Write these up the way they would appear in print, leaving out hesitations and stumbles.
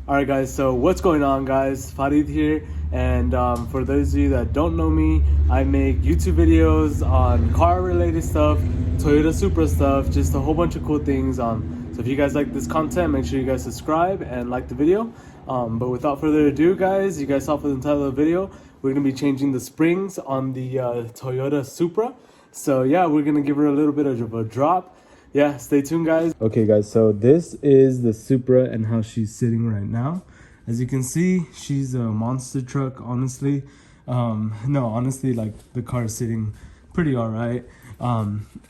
Alright guys, so what's going on guys? Farid here, and for those of you that don't know me, I make YouTube videos on car related stuff, Toyota Supra stuff, just a whole bunch of cool things. So if you guys like this content, make sure you guys subscribe and like the video. But without further ado guys, you guys saw for the title of the video, we're going to be changing the springs on the Toyota Supra. So yeah, we're going to give her a little bit of a drop. Yeah, stay tuned guys. Okay guys, so this is the Supra and how she's sitting right now. As you can see, she's a monster truck, honestly. Honestly, like the car is sitting pretty all right.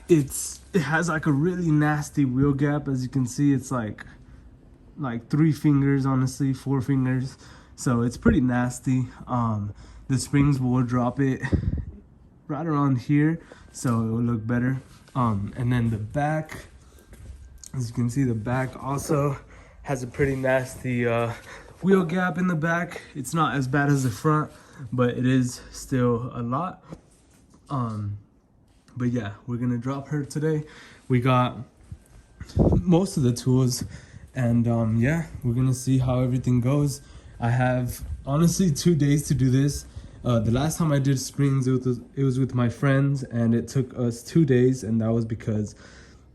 It has like a really nasty wheel gap. As you can see, it's like 3 fingers, honestly, 4 fingers. So it's pretty nasty. The springs will drop it right around here, so it will look better. And then the back, as you can see, the back also has a pretty nasty wheel gap in the back. It's not as bad as the front, but it is still a lot. But yeah, we're gonna drop her today. We got most of the tools, and yeah, we're gonna see how everything goes. I have honestly 2 days to do this. The last time I did springs, it was with my friends, and it took us 2 days, and that was because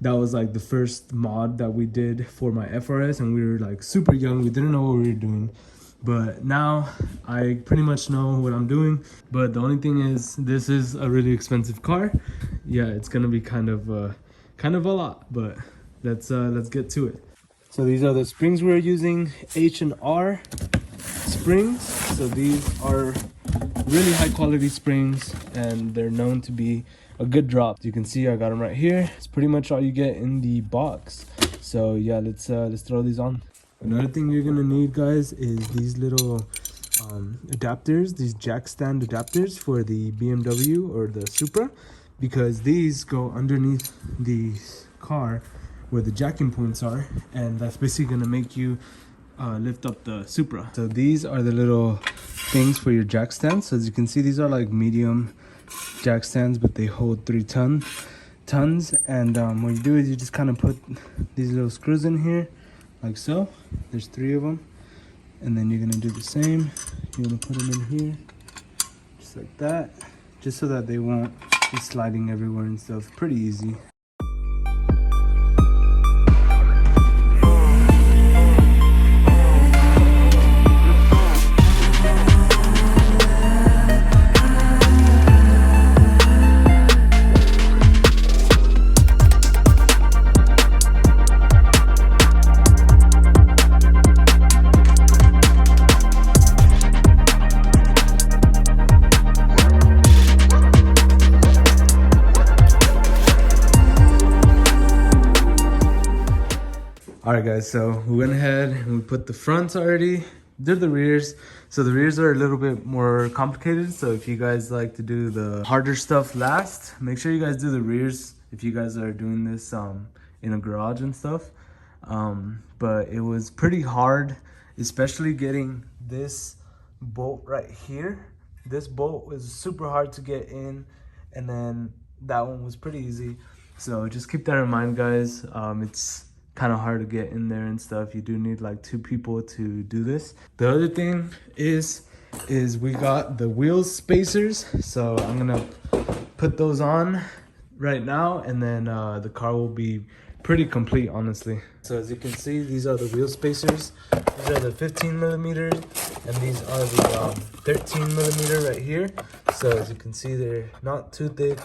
that was like the first mod that we did for my FRS, and we were like super young. We didn't know what we were doing, but now I pretty much know what I'm doing. But the only thing is, this is a really expensive car. Yeah, it's gonna be kind of a lot, but let's get to it. So these are the springs we're using, H&R springs. So these are really high quality springs, and they're known to be a good drop. You can see I got them right here. It's pretty much all you get in the box. So yeah, let's throw these on. Another thing you're gonna need guys is these little adapters, these jack stand adapters for the BMW or the Supra, because these go underneath the car where the jacking points are, and that's basically gonna make you lift up the Supra. So these are the little things for your jack stands. So as you can see, these are like medium jack stands, but they hold 3 tons. And what you do is you just kind of put these little screws in here like so. There's 3 of them, and then you're gonna do the same. You're gonna put them in here just like that, just so that they won't be sliding everywhere and stuff. Pretty easy. Alright guys, so we went ahead and we put the fronts already, did the rears. So the rears are a little bit more complicated, so if you guys like to do the harder stuff last, make sure you guys do the rears if you guys are doing this in a garage and stuff. But it was pretty hard, especially getting this bolt right here. This bolt was super hard to get in, and then that one was pretty easy. So just keep that in mind guys. It's kind of hard to get in there and stuff. You do need like 2 people to do this. The other thing is we got the wheel spacers, so I'm gonna put those on right now, and then the car will be pretty complete, honestly. So as you can see, these are the wheel spacers. These are the 15 millimeters, and these are the 13 millimeter right here. So as you can see, they're not too thick,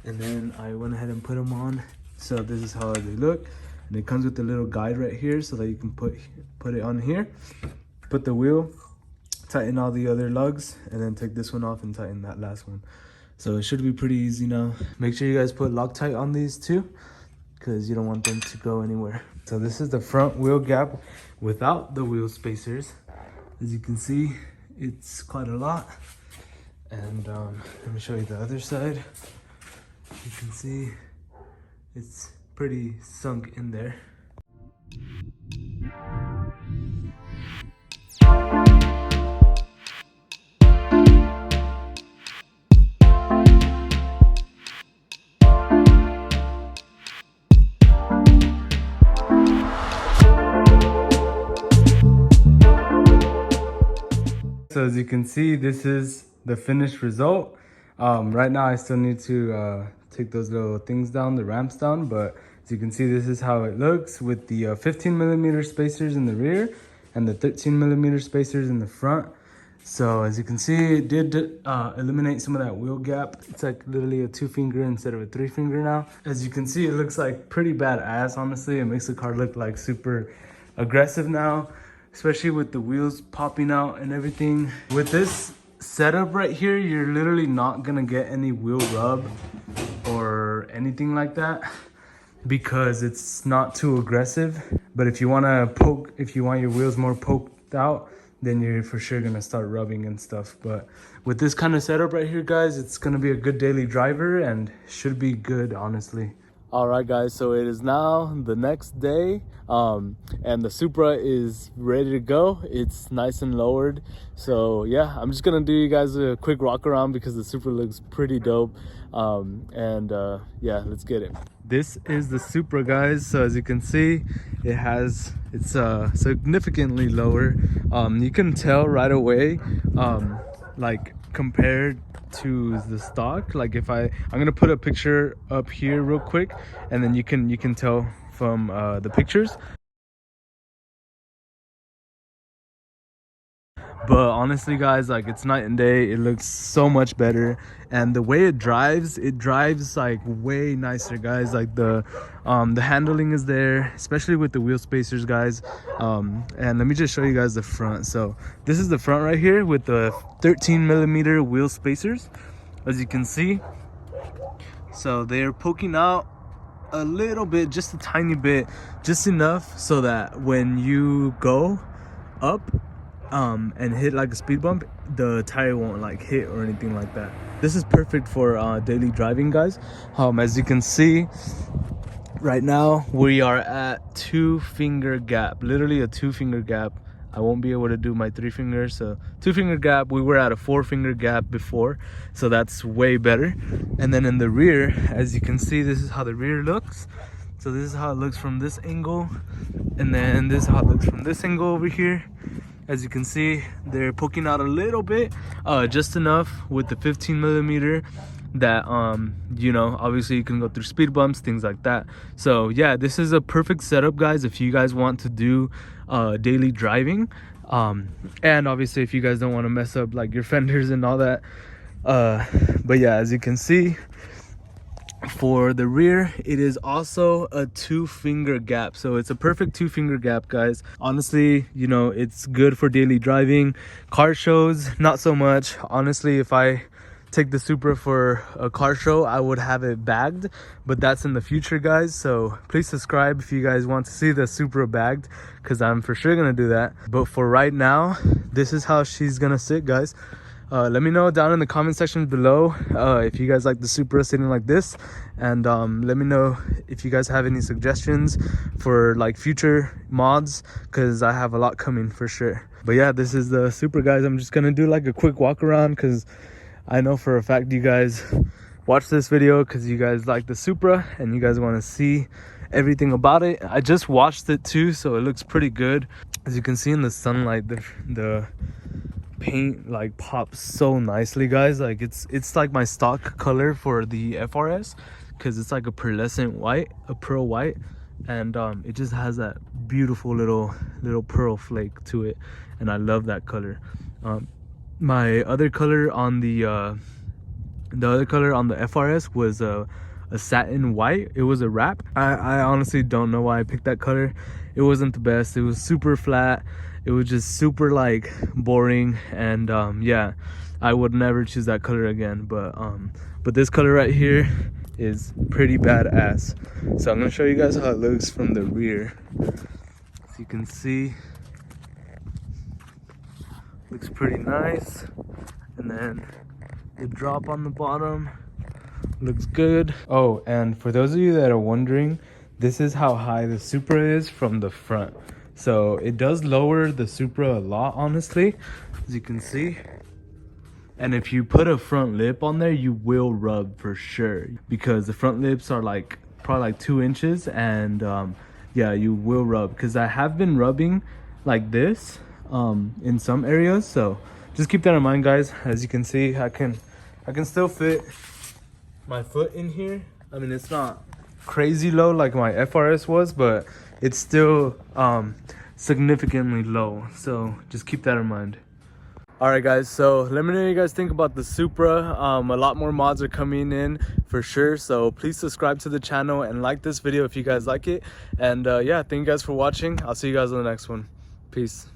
and then I went ahead and put them on. So this is how they look. And it comes with a little guide right here, so that you can put it on here, put the wheel, tighten all the other lugs, and then take this one off and tighten that last one. So it should be pretty easy now. Make sure you guys put Loctite on these too, because you don't want them to go anywhere. So this is the front wheel gap without the wheel spacers. As you can see, it's quite a lot. And let me show you the other side. You can see it's pretty sunk in there. So as you can see, this is the finished result. Right now I still need to take those little things down, the ramps down, but as you can see, this is how it looks with the 15 millimeter spacers in the rear and the 13 millimeter spacers in the front. So as you can see, it did eliminate some of that wheel gap. It's like literally a 2-finger instead of a 3-finger now. As you can see, it looks like pretty badass, honestly. It makes the car look like super aggressive now, especially with the wheels popping out and everything. With this setup right here, you're literally not gonna get any wheel rub or anything like that because it's not too aggressive. But if you want your wheels more poked out, then you're for sure gonna start rubbing and stuff. But with this kind of setup right here, guys, it's gonna be a good daily driver and should be good, honestly. All right, guys, so it is now the next day, and the Supra is ready to go. It's nice and lowered. So yeah, I'm just gonna do you guys a quick walk around because the Supra looks pretty dope. Yeah, let's get it. This is the Supra, guys. So as you can see, it's significantly lower. You can tell right away, like compared to the stock. Like if I'm gonna put a picture up here real quick, and then you can tell from the pictures. But honestly, guys, like it's night and day. It looks so much better, and the way it drives like way nicer, guys. Like the handling is there, especially with the wheel spacers, guys. And let me just show you guys the front. So this is the front right here with the 13 millimeter wheel spacers, as you can see. So they're poking out a little bit, just a tiny bit, just enough so that when you go up and hit like a speed bump, the tire won't like hit or anything like that. This is perfect for daily driving, guys. As you can see right now, we are at 2-finger gap, literally a 2-finger gap. I won't be able to do my 3 fingers, so 2-finger gap. We were at a 4-finger gap before, so that's way better. And then in the rear, as you can see, this is how the rear looks. So this is how it looks from this angle, and then this is how it looks from this angle over here. As you can see, they're poking out a little bit, just enough with the 15 millimeter that you know, obviously you can go through speed bumps, things like that. So yeah, this is a perfect setup, guys, if you guys want to do daily driving, and obviously if you guys don't want to mess up like your fenders and all that. But yeah, as you can see, for the rear, it is also a 2-finger gap. So it's a perfect 2-finger gap, guys. Honestly, you know, it's good for daily driving. Car shows, not so much. Honestly, if I take the Supra for a car show, I would have it bagged, but that's in the future, guys. So please subscribe if you guys want to see the Supra bagged, because I'm for sure gonna do that. But for right now, this is how she's gonna sit, guys. Let me know down in the comment section below if you guys like the Supra sitting like this, and let me know if you guys have any suggestions for like future mods, because I have a lot coming for sure. But yeah, this is the Supra, guys. I'm just gonna do like a quick walk around because I know for a fact you guys watch this video because you guys like the Supra and you guys want to see everything about it. I just watched it too, so it looks pretty good. As you can see in the sunlight, the paint like pops so nicely, guys. Like it's like my stock color for the FRS, because it's like a pearlescent white, a pearl white, and it just has that beautiful little pearl flake to it, and I love that color. My other color on the other color on the FRS was a satin white. It was a wrap. I honestly don't know why I picked that color. It wasn't the best. It was super flat. It was just super like boring, and yeah, I would never choose that color again. But this color right here is pretty badass. So I'm gonna show you guys how it looks from the rear. As you can see, looks pretty nice, and then the drop on the bottom looks good. Oh, and for those of you that are wondering, this is how high the Supra is from the front. So it does lower the Supra a lot, honestly, as you can see. And if you put a front lip on there, you will rub for sure, because the front lips are like probably like 2 inches, and yeah, you will rub, because I have been rubbing like this in some areas. So just keep that in mind, guys. As you can see, I can still fit my foot in here. I mean, it's not crazy low like my FRS was, but it's still significantly low, so just keep that in mind. All right, guys, so let me know what you guys think about the Supra. A lot more mods are coming in for sure, so please subscribe to the channel and like this video if you guys like it. And yeah, thank you guys for watching. I'll see you guys on the next one. Peace.